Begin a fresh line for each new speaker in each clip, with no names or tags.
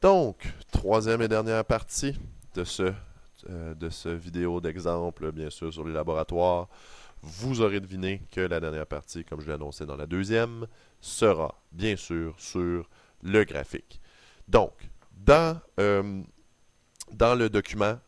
Donc, troisième et dernière partie de ce vidéo d'exemple, bien sûr, sur les laboratoires. Vous aurez deviné que la dernière partie, comme je l'ai annoncé dans la deuxième, sera bien sûr sur le graphique. Donc, dans le document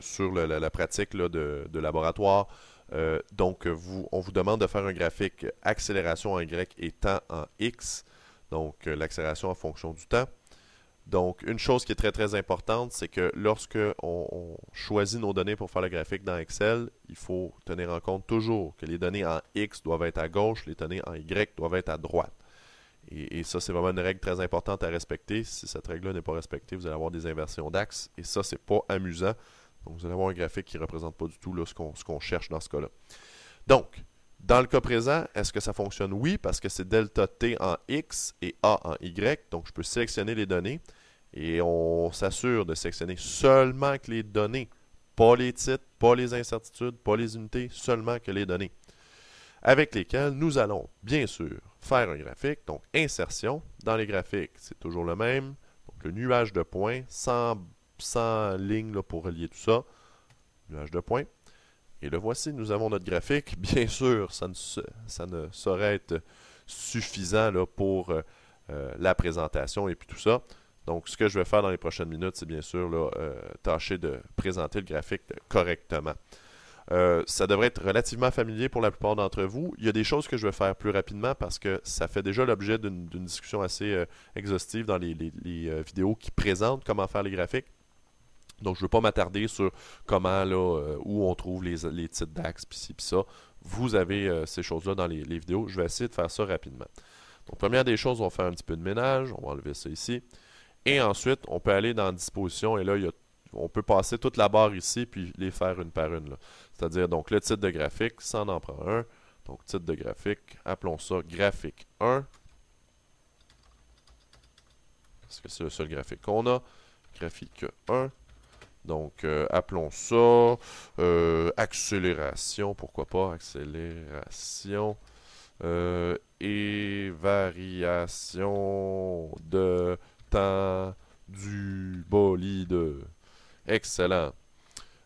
sur la pratique là, de laboratoire, on vous demande de faire un graphique accélération en Y et temps en X, donc l'accélération en fonction du temps. Donc, une chose qui est très très importante, c'est que lorsque on choisit nos données pour faire le graphique dans Excel, il faut tenir en compte toujours que les données en X doivent être à gauche, les données en Y doivent être à droite. Et ça, c'est vraiment une règle très importante à respecter. Si cette règle-là n'est pas respectée, vous allez avoir des inversions d'axes. Et ça, c'est pas amusant. Donc, vous allez avoir un graphique qui ne représente pas du tout là, ce qu'on cherche dans ce cas-là. Donc, dans le cas présent, est-ce que ça fonctionne? Oui, parce que c'est delta T en X et A en Y. Donc, je peux sélectionner les données et on s'assure de sélectionner seulement que les données, pas les titres, pas les incertitudes, pas les unités, seulement que les données, avec lesquelles nous allons, bien sûr, faire un graphique. Donc, insertion. Dans les graphiques, c'est toujours le même. Donc, le nuage de points, sans ligne là, pour relier tout ça. Nuage de points. Et le voici, nous avons notre graphique. Bien sûr, ça ne saurait être suffisant là, pour la présentation et puis tout ça. Donc, ce que je vais faire dans les prochaines minutes, c'est bien sûr là, tâcher de présenter le graphique correctement. Ça devrait être relativement familier pour la plupart d'entre vous. Il y a des choses que je vais faire plus rapidement parce que ça fait déjà l'objet d'une discussion assez exhaustive dans les vidéos qui présentent comment faire les graphiques. Donc, je ne veux pas m'attarder sur comment, là, où on trouve les titres d'axes, puis ci, puis ça. Vous avez ces choses-là dans les vidéos. Je vais essayer de faire ça rapidement. Donc, première des choses, on va faire un petit peu de ménage. On va enlever ça ici. Et ensuite, on peut aller dans Disposition. Et là, on peut passer toute la barre ici, puis les faire une par une. C'est-à-dire, donc, le titre de graphique, ça en prend un. Donc, titre de graphique, appelons ça graphique 1. Parce que c'est le seul graphique qu'on a. Graphique 1. Donc, appelons ça accélération, pourquoi pas, accélération et variation de temps du bolide. Excellent.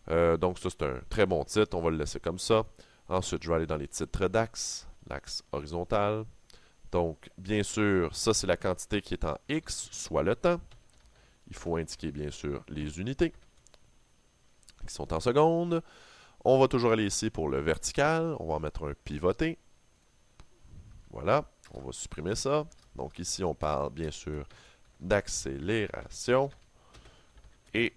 Donc, ça, c'est un très bon titre, on va le laisser comme ça. Ensuite, je vais aller dans les titres d'axe, l'axe horizontal. Donc, bien sûr, ça, c'est la quantité qui est en X, soit le temps. Il faut indiquer, bien sûr, les unités qui sont en secondes. On va toujours aller ici pour le vertical. On va en mettre un pivoté. Voilà. On va supprimer ça. Donc ici, on parle bien sûr d'accélération. Et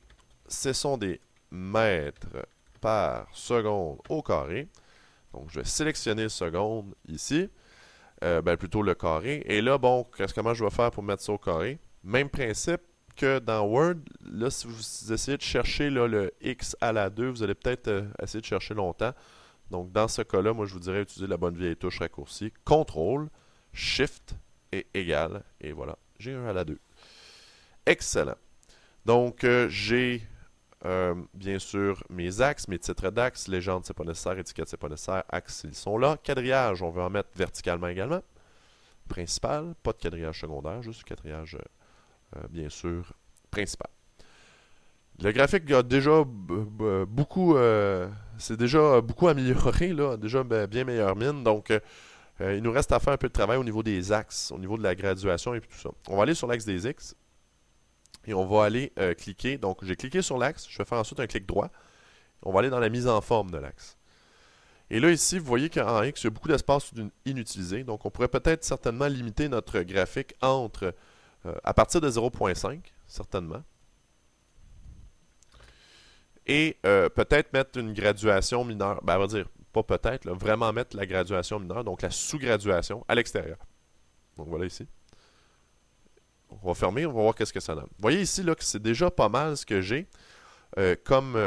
ce sont des mètres par seconde au carré. Donc je vais sélectionner le seconde ici. Plutôt le carré. Et là, bon, comment je vais faire pour mettre ça au carré? Même principe que dans Word, là, si vous essayez de chercher là, le X à la 2, vous allez peut-être essayer de chercher longtemps. Donc, dans ce cas-là, moi, je vous dirais utiliser la bonne vieille touche raccourci. CTRL, SHIFT et égal. Et voilà, j'ai un à la 2. Excellent. Donc, j'ai bien sûr mes axes, mes titres d'axes. Légende, c'est pas nécessaire. Étiquette, c'est pas nécessaire. Axes, ils sont là. Quadrillage, on veut en mettre verticalement également. Principal, pas de quadrillage secondaire, juste quadrillage bien sûr, principal. Le graphique a déjà beaucoup, c'est déjà beaucoup amélioré, là, déjà bien meilleure mine. Donc, il nous reste à faire un peu de travail au niveau des axes, au niveau de la graduation et tout ça. On va aller sur l'axe des X et on va aller cliquer. Donc, j'ai cliqué sur l'axe, je vais faire ensuite un clic droit. On va aller dans la mise en forme de l'axe. Et là, ici, vous voyez qu'en X, il y a beaucoup d'espace inutilisé. Donc, on pourrait peut-être certainement limiter notre graphique entre à partir de 0.5, certainement. Et peut-être mettre une graduation mineure. Ben, on va dire, pas peut-être, là, vraiment mettre la graduation mineure, donc la sous-graduation, à l'extérieur. Donc voilà ici. Donc, on va fermer, on va voir qu'est-ce que ça donne. Vous voyez ici là, que c'est déjà pas mal ce que j'ai comme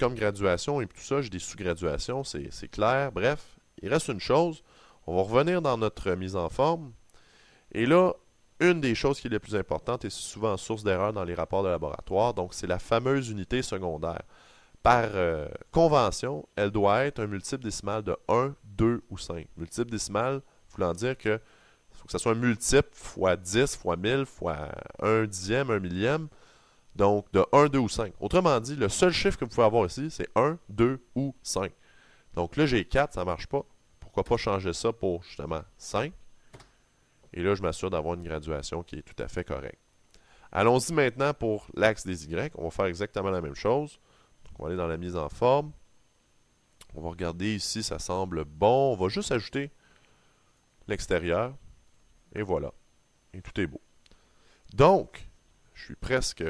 graduation et tout ça. J'ai des sous-graduations, c'est clair. Bref, il reste une chose. On va revenir dans notre mise en forme. Et là, une des choses qui est la plus importante et c'est souvent source d'erreur dans les rapports de laboratoire, donc c'est la fameuse unité secondaire. Par convention, elle doit être un multiple décimal de 1, 2 ou 5. Multiple décimal voulant dire que faut que ça soit un multiple fois 10, fois 1000, fois 1 dixième, 1 millième. Donc, de 1, 2 ou 5. Autrement dit, le seul chiffre que vous pouvez avoir ici, c'est 1, 2 ou 5. Donc là, j'ai 4, ça ne marche pas. Pourquoi pas changer ça pour, justement, 5? Et là, je m'assure d'avoir une graduation qui est tout à fait correcte. Allons-y maintenant pour l'axe des Y. On va faire exactement la même chose. Donc, on va aller dans la mise en forme. On va regarder ici, ça semble bon. On va juste ajouter l'extérieur. Et voilà. Et tout est beau. Donc, j'ai presque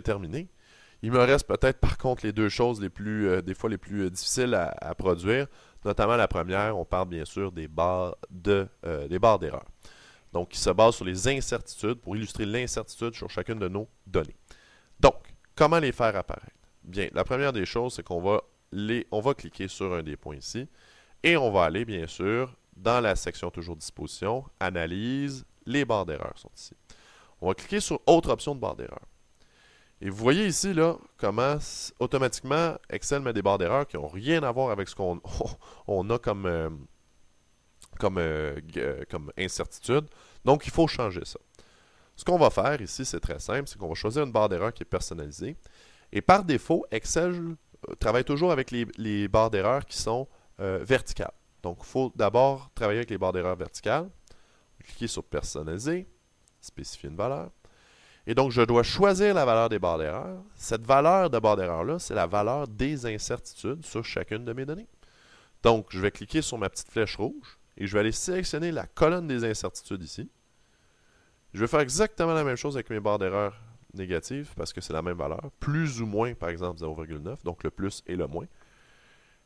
terminé. Il me reste peut-être par contre les deux choses des fois les plus difficiles à produire. Notamment la première, on parle bien sûr des barres d'erreur. Donc, qui se basent sur les incertitudes pour illustrer l'incertitude sur chacune de nos données. Donc, comment les faire apparaître? Bien, la première des choses, c'est qu'on va cliquer sur un des points ici et on va aller bien sûr dans la section toujours disposition, analyse, les barres d'erreur sont ici. On va cliquer sur autre option de barre d'erreur. Et vous voyez ici là comment automatiquement Excel met des barres d'erreur qui n'ont rien à voir avec ce qu'on on a comme incertitude. Donc, il faut changer ça. Ce qu'on va faire ici, c'est très simple, c'est qu'on va choisir une barre d'erreur qui est personnalisée. Et par défaut, Excel travaille toujours avec les barres d'erreur qui sont verticales. Donc, il faut d'abord travailler avec les barres d'erreur verticales. Cliquez sur personnaliser, spécifier une valeur. Et donc, je dois choisir la valeur des barres d'erreur. Cette valeur de barre d'erreur-là, c'est la valeur des incertitudes sur chacune de mes données. Donc, je vais cliquer sur ma petite flèche rouge et je vais aller sélectionner la colonne des incertitudes ici. Je vais faire exactement la même chose avec mes barres d'erreur négatives parce que c'est la même valeur. Plus ou moins, par exemple, 0,9. Donc, le plus et le moins.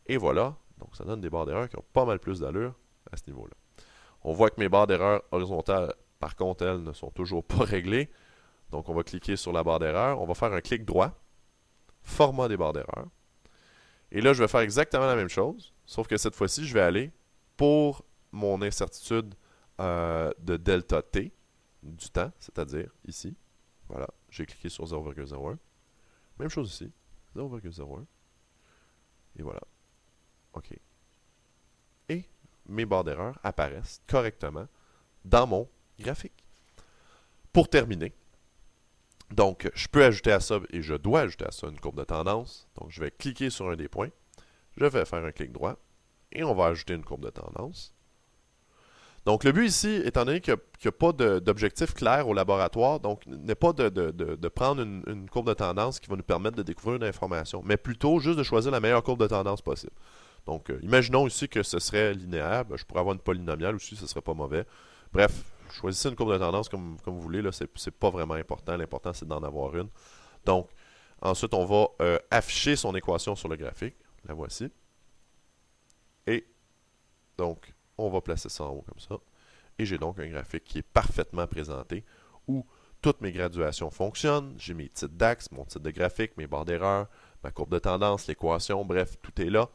Et voilà. Donc, ça donne des barres d'erreur qui ont pas mal plus d'allure à ce niveau-là. On voit que mes barres d'erreur horizontales, par contre, elles ne sont toujours pas réglées. Donc, on va cliquer sur la barre d'erreur. On va faire un clic droit. Format des barres d'erreur. Et là, je vais faire exactement la même chose. Sauf que cette fois-ci, je vais aller pour mon incertitude de delta t du temps, c'est-à-dire ici. Voilà, j'ai cliqué sur 0,01. Même chose ici, 0,01. Et voilà. OK. Et mes barres d'erreur apparaissent correctement dans mon graphique. Pour terminer, donc je peux ajouter à ça, et je dois ajouter à ça une courbe de tendance. Donc je vais cliquer sur un des points. Je vais faire un clic droit. Et on va ajouter une courbe de tendance. Donc, le but ici, étant donné qu'il n'y a pas d'objectif clair au laboratoire, donc n'est pas de prendre une courbe de tendance qui va nous permettre de découvrir une information, mais plutôt juste de choisir la meilleure courbe de tendance possible. Donc, imaginons ici que ce serait linéaire. Ben, je pourrais avoir une polynomiale aussi, ce ne serait pas mauvais. Bref, choisissez une courbe de tendance comme vous voulez. Ce n'est pas vraiment important. L'important, c'est d'en avoir une. Donc, ensuite, on va afficher son équation sur le graphique. La voici. Et donc, on va placer ça en haut comme ça. Et j'ai donc un graphique qui est parfaitement présenté où toutes mes graduations fonctionnent. J'ai mes titres d'axe, mon titre de graphique, mes barres d'erreur, ma courbe de tendance, l'équation, bref, tout est là.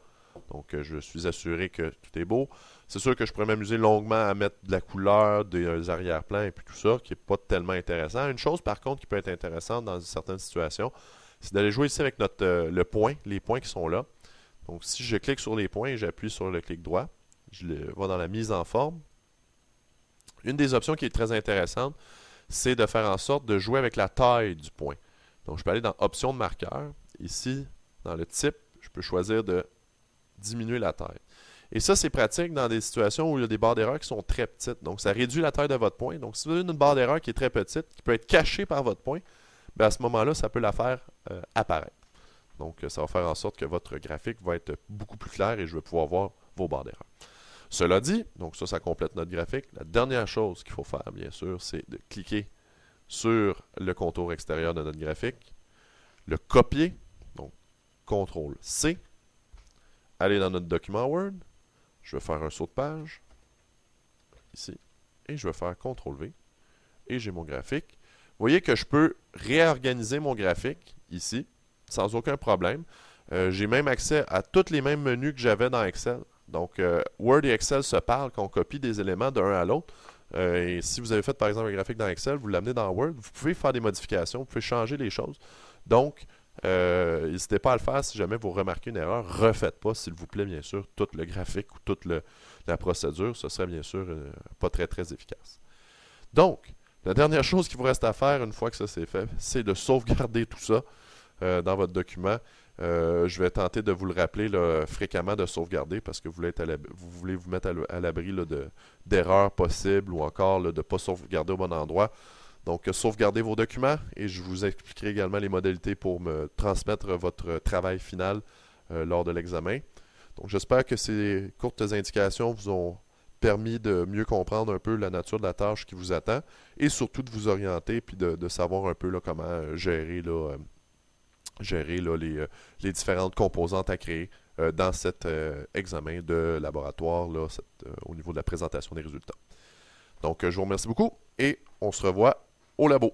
Donc, je suis assuré que tout est beau. C'est sûr que je pourrais m'amuser longuement à mettre de la couleur, des arrière-plans et puis tout ça, qui n'est pas tellement intéressant. Une chose, par contre, qui peut être intéressante dans certaines situations, c'est d'aller jouer ici avec le point, les points qui sont là. Donc, si je clique sur les points et j'appuie sur le clic droit, je vais dans la mise en forme. Une des options qui est très intéressante, c'est de faire en sorte de jouer avec la taille du point. Donc, je peux aller dans Options de marqueur. Ici, dans le type, je peux choisir de diminuer la taille. Et ça, c'est pratique dans des situations où il y a des barres d'erreur qui sont très petites. Donc, ça réduit la taille de votre point. Donc, si vous avez une barre d'erreur qui est très petite, qui peut être cachée par votre point, bien à ce moment-là, ça peut la faire apparaître. Donc, ça va faire en sorte que votre graphique va être beaucoup plus clair et je vais pouvoir voir vos barres d'erreur. Cela dit, donc ça complète notre graphique. La dernière chose qu'il faut faire, bien sûr, c'est de cliquer sur le contour extérieur de notre graphique, le copier, donc CTRL-C, aller dans notre document Word, je vais faire un saut de page, ici, et je vais faire CTRL-V, et j'ai mon graphique. Vous voyez que je peux réorganiser mon graphique, ici, sans aucun problème. J'ai même accès à tous les mêmes menus que j'avais dans Excel. Donc, Word et Excel se parlent quand on copie des éléments d'un à l'autre. Et si vous avez fait, par exemple, un graphique dans Excel, vous l'amenez dans Word, vous pouvez faire des modifications, vous pouvez changer les choses. Donc, n'hésitez pas à le faire si jamais vous remarquez une erreur. Refaites pas, s'il vous plaît, bien sûr, tout le graphique ou toute la la procédure, ce serait bien sûr pas très très efficace. Donc, la dernière chose qu'il vous reste à faire une fois que ça c'est fait, c'est de sauvegarder tout ça dans votre document. Je vais tenter de vous le rappeler là, fréquemment de sauvegarder parce que vous voulez vous mettre à l'abri d'erreurs possibles ou encore là, de ne pas sauvegarder au bon endroit. Donc, sauvegardez vos documents et je vous expliquerai également les modalités pour me transmettre votre travail final lors de l'examen. Donc, j'espère que ces courtes indications vous ont permis de mieux comprendre un peu la nature de la tâche qui vous attend et surtout de vous orienter puis de savoir un peu là, comment gérer les différentes composantes à créer dans cet examen de laboratoire là, au niveau de la présentation des résultats. Donc, je vous remercie beaucoup et on se revoit au labo.